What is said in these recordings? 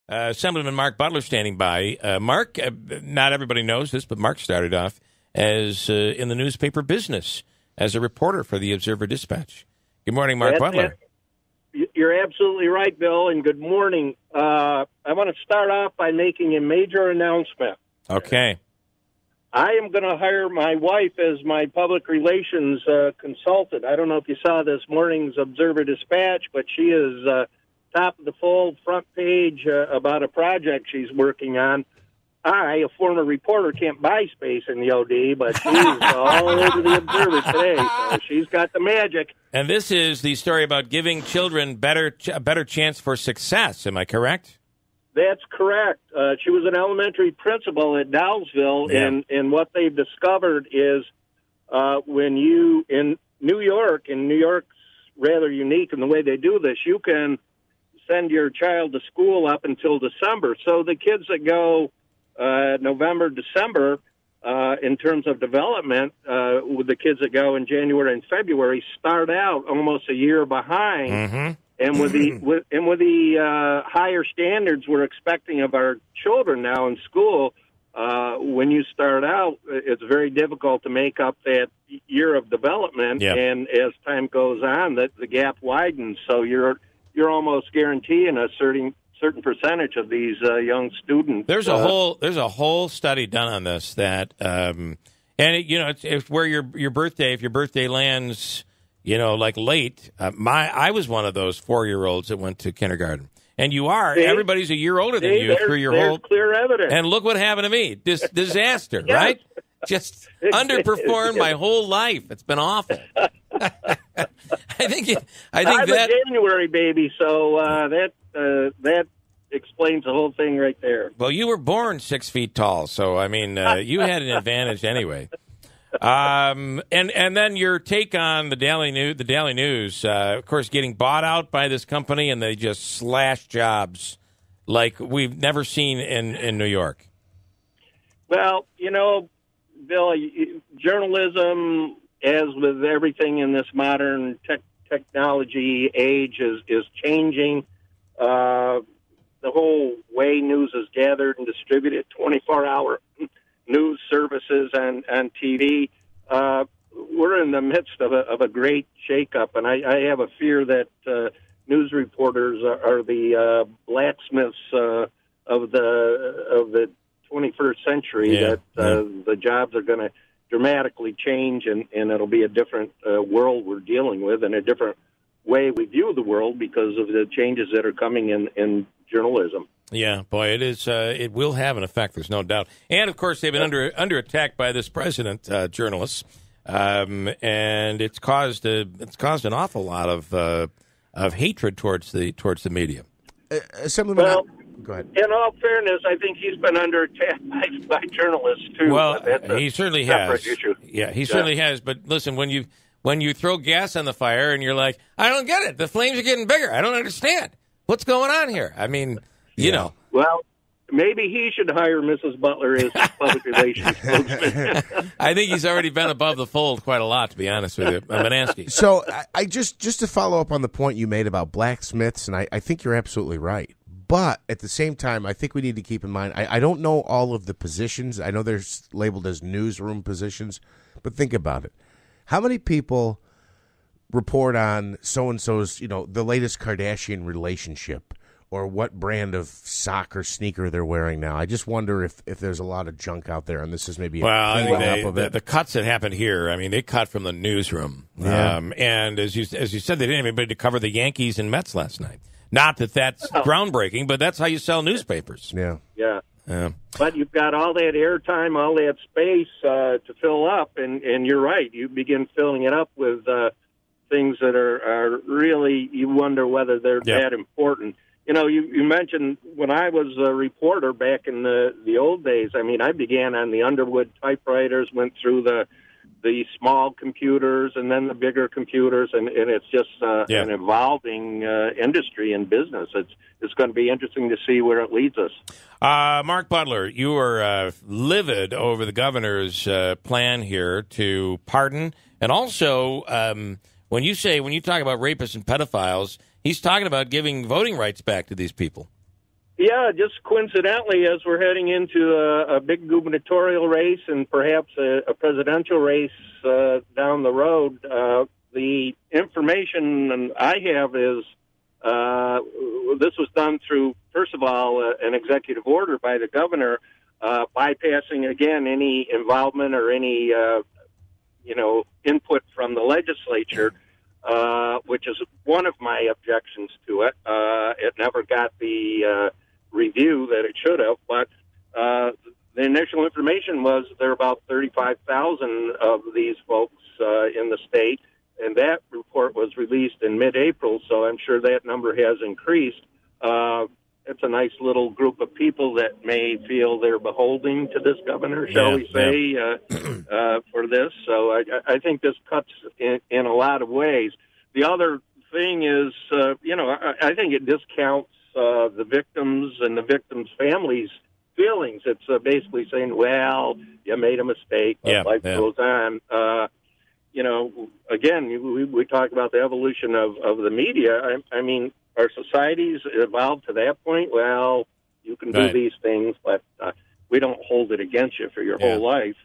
Assemblyman Marc Butler standing by. Mark, not everybody knows this, but Mark started off as in the newspaper business as a reporter for the Observer-Dispatch. Good morning, Marc Butler. You're absolutely right, Bill, and good morning. I want to start off by making a major announcement. Okay. I am going to hire my wife as my public relations consultant. I don't know if you saw this morning's Observer-Dispatch, but she is top of the fold, front page about a project she's working on. I, a former reporter, can't buy space in the OD, but she's all over the Observer today, so she's got the magic. And this is the story about giving children a better chance for success. Am I correct? That's correct. She was an elementary principal at Dowsville, Yeah. and what they've discovered is when you, in New York, and New York's rather unique in the way they do this, you can send your child to school up until December. So the kids that go November, December, in terms of development, with the kids that go in January and February, start out almost a year behind. Mm-hmm. And with the higher standards we're expecting of our children now in school, when you start out, it's very difficult to make up that year of development. Yep. And as time goes on, the gap widens. So you're almost guaranteeing a certain percentage of these young students. There's a whole study done on this that, and it's where your birthday, if your birthday lands, like late. I was one of those 4-year-olds that went to kindergarten, and you are. Everybody's a year older than you through your whole. Clear evidence. And look what happened to me. Disaster, Yes. right? Just underperformed my whole life. It's been awful. I think I'm that a January baby, so that explains the whole thing right there. Well, you were born 6 feet tall, so I mean, you had an advantage anyway. And then your take on the Daily News, of course, getting bought out by this company, and they just slash jobs like we've never seen in New York. Well, Bill, journalism, as with everything in this modern technology age, is changing. The whole way news is gathered and distributed, 24-hour news services and TV. We're in the midst of a great shakeup, and I have a fear that news reporters are the blacksmiths of the 21st century. Yeah, that the jobs are going to dramatically change, and it'll be a different world we're dealing with, and a different way we view the world because of the changes that are coming in journalism. Yeah, boy, it is. It will have an effect. There's no doubt. And of course, they've been under attack by this president, journalists, and it's caused an awful lot of hatred towards the media. Assemblyman, Well, go ahead. in all fairness, I think he's been under attack by journalists too. Well, That's a he certainly separate has. issue. Yeah, he certainly has. But listen, when you throw gas on the fire and you're like, I don't get it. The flames are getting bigger. I don't understand. What's going on here? I mean, you know. Well, maybe he should hire Mrs. Butler as public relations spokesman. I think he's already been above the fold quite a lot, to be honest with you, Manansky. So I just to follow up on the point you made about blacksmiths, and I think you're absolutely right. But at the same time, I think we need to keep in mind, I don't know all of the positions. I know they're labeled as newsroom positions, but think about it. How many people report on so-and-so's, the latest Kardashian relationship, or what brand of sock or sneaker they're wearing now? I just wonder if there's a lot of junk out there, and this is maybe I cleaning think up of it. the cuts that happened here, I mean, they cut from the newsroom. Yeah. And as you said, they didn't have anybody to cover the Yankees and Mets last night. Not that that's groundbreaking, but that's how you sell newspapers. Yeah. Yeah. But you've got all that airtime, all that space to fill up, and you're right. You begin filling it up with things that are really, you wonder whether they're that important. You mentioned when I was a reporter back in the old days, I mean, I began on the Underwood typewriters, went through the small computers and then the bigger computers, and it's just an evolving industry and business. It's going to be interesting to see where it leads us. Marc Butler, you are livid over the governor's plan here to pardon, and also when you talk about rapists and pedophiles, he's talking about giving voting rights back to these people. Yeah, just coincidentally, as we're heading into a big gubernatorial race and perhaps a presidential race down the road, the information I have is this was done through, first of all, an executive order by the governor, bypassing, again, any involvement or any, input from the legislature, which is one of my objections to it. It never got the review that it should have, but the initial information was there are about 35,000 of these folks in the state, and that report was released in mid-April, so I'm sure that number has increased. It's a nice little group of people that may feel they're beholden to this governor, shall we say, for this. So I think this cuts in a lot of ways. The other thing is, I think it discounts the victims and the victims' families' feelings. It's basically saying, well, you made a mistake, but life goes on. Again, we talk about the evolution of the media. I mean, our societies evolved to that point. Well, you can do these things, but we don't hold it against you for your whole life.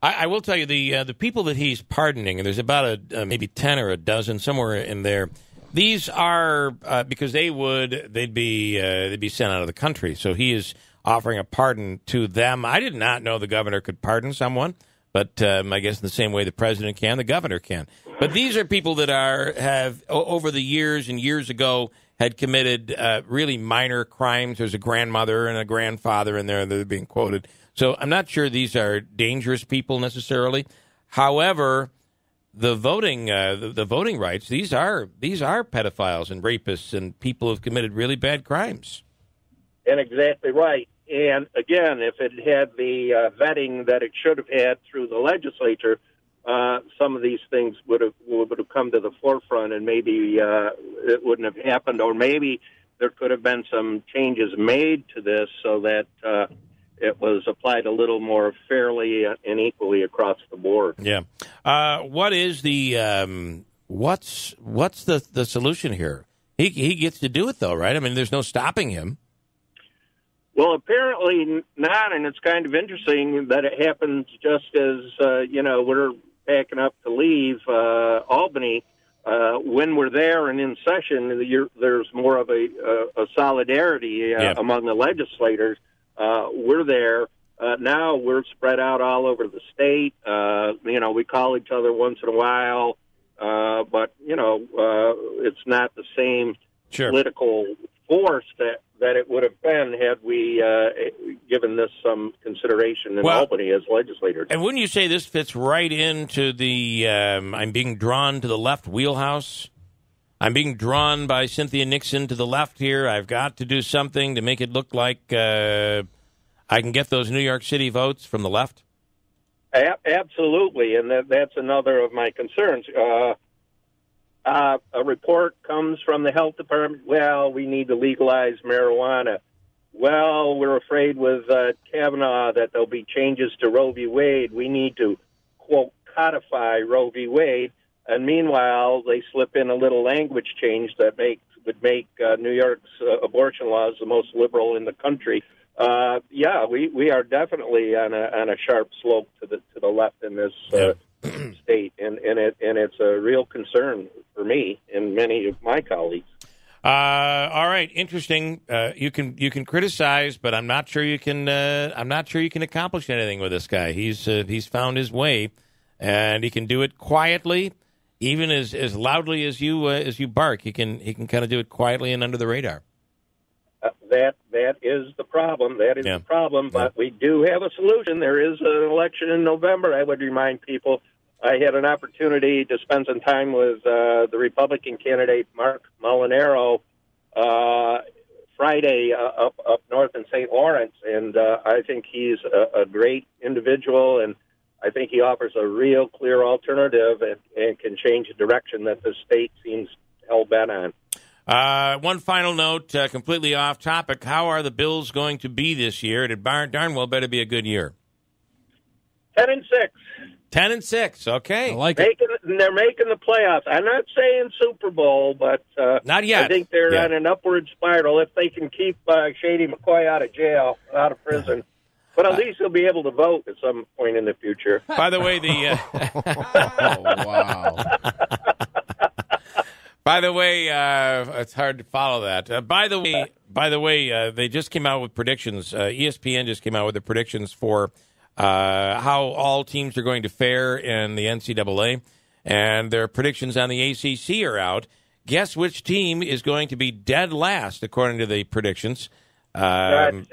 I will tell you, the people that he's pardoning, and there's about maybe 10 or a dozen, somewhere in there, these are because they'd be sent out of the country. So he is offering a pardon to them. I did not know the governor could pardon someone, but I guess in the same way the president can, the governor can. But these are people that have over the years and years ago had committed really minor crimes. There's a grandmother and a grandfather in there that are being quoted. So I'm not sure these are dangerous people necessarily. However, the voting rights, these are pedophiles and rapists and people who have committed really bad crimes. And exactly right. And again, if it had the vetting that it should have had through the legislature, some of these things would have come to the forefront, and maybe it wouldn't have happened, or maybe there could have been some changes made to this so that it was applied a little more fairly and equally across the board. Yeah. What is the what's the solution here? He gets to do it though, right? I mean, there's no stopping him. Well, apparently not, and it's kind of interesting that it happens just as, we're packing up to leave Albany. When we're there and in session, there's more of a solidarity among the legislators. We're there. Now we're spread out all over the state. We call each other once in a while, but, it's not the same political force that it would have been had we given this some consideration in Albany as legislators. And wouldn't you say this fits right into the I'm being drawn to the left wheelhouse? I'm being drawn by Cynthia Nixon to the left here. I've got to do something to make it look like I can get those New York City votes from the left? Absolutely, and that's another of my concerns. A report comes from the health department, well, we need to legalize marijuana. Well, we're afraid with Kavanaugh that there'll be changes to Roe v. Wade. We need to, quote, codify Roe v. Wade. And meanwhile, they slip in a little language change that would make New York's abortion laws the most liberal in the country. We are definitely on a sharp slope to the left in this state, and it's a real concern for me and many of my colleagues. All right, interesting. You can criticize, but I'm not sure you can. I'm not sure you can accomplish anything with this guy. He's found his way, and he can do it quietly, even as loudly as you bark. He can kind of do it quietly and under the radar. That is the problem. That is the problem. But we do have a solution. There is an election in November. I would remind people. I had an opportunity to spend some time with the Republican candidate, Marc Molinaro, Friday up north in St. Lawrence, and I think he's a great individual, and I think he offers a real clear alternative and can change the direction that the state seems hell-bent on. One final note, completely off topic. How are the Bills going to be this year? It darn well better be a good year. 10-6. 10-6. Okay. I like it. They're making the playoffs. I'm not saying Super Bowl, but Not yet. I think they're on an upward spiral if they can keep Shady McCoy out of jail, out of prison. But at least he'll be able to vote at some point in the future. By the way, Oh, wow. By the way, it's hard to follow that. By the way, they just came out with predictions. ESPN just came out with the predictions for how all teams are going to fare in the NCAA, and their predictions on the ACC are out. Guess which team is going to be dead last according to the predictions? No.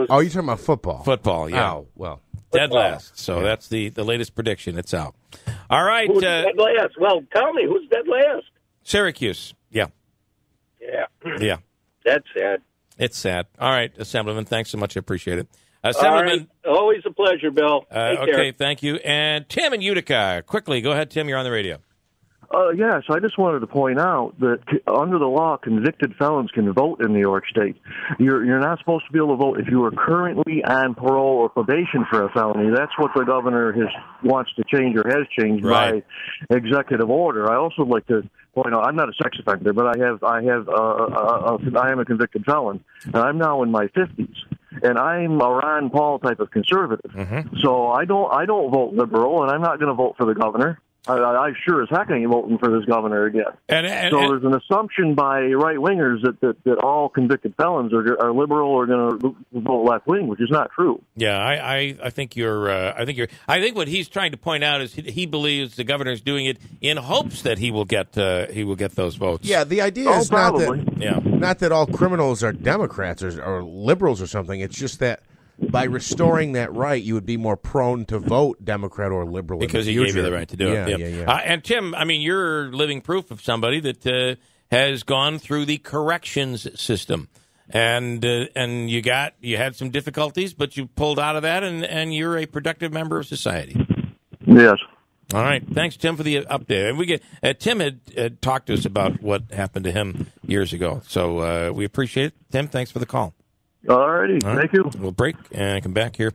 Oh, you're talking about football. Football, yeah. Oh, well. Dead last. So that's the latest prediction. It's out. All right. Who's dead last? Well, tell me, who's dead last? Syracuse. Yeah. Yeah. Yeah. That's sad. It's sad. All right, Assemblyman, thanks so much. I appreciate it. All Assemblyman. right. Always a pleasure, Bill. Take Okay, care. thank you. And Tim in Utica. Quickly, go ahead, Tim. You're on the radio. Yes, I just wanted to point out that under the law, convicted felons can vote in New York State. You're not supposed to be able to vote if you are currently on parole or probation for a felony. That's what the governor wants to change or has changed by executive order. I also would like to point out I'm not a sex offender, but I am a convicted felon, and I'm now in my 50s. And I'm a Ron Paul type of conservative, so I don't vote liberal, and I'm not going to vote for the governor. I sure as heck ain't voting for this governor again. And there's an assumption by right-wingers that all convicted felons are liberal or going to vote left-wing, which is not true. Yeah, I think I think what he's trying to point out is he believes the governor's doing it in hopes that he will get those votes. Yeah, the idea is not Yeah. that all criminals are Democrats or liberals or something. It's just that by restoring that right, you would be more prone to vote Democrat or liberal Because in he the gave you the right to do it. Yeah. And Tim, I mean, you're living proof of somebody that has gone through the corrections system, and you had some difficulties, but you pulled out of that, and you're a productive member of society. Yes. All right, thanks, Tim, for the update. And Tim had talked to us about what happened to him years ago, so we appreciate it. Tim, thanks for the call. All righty. Thank you. We'll break and come back here.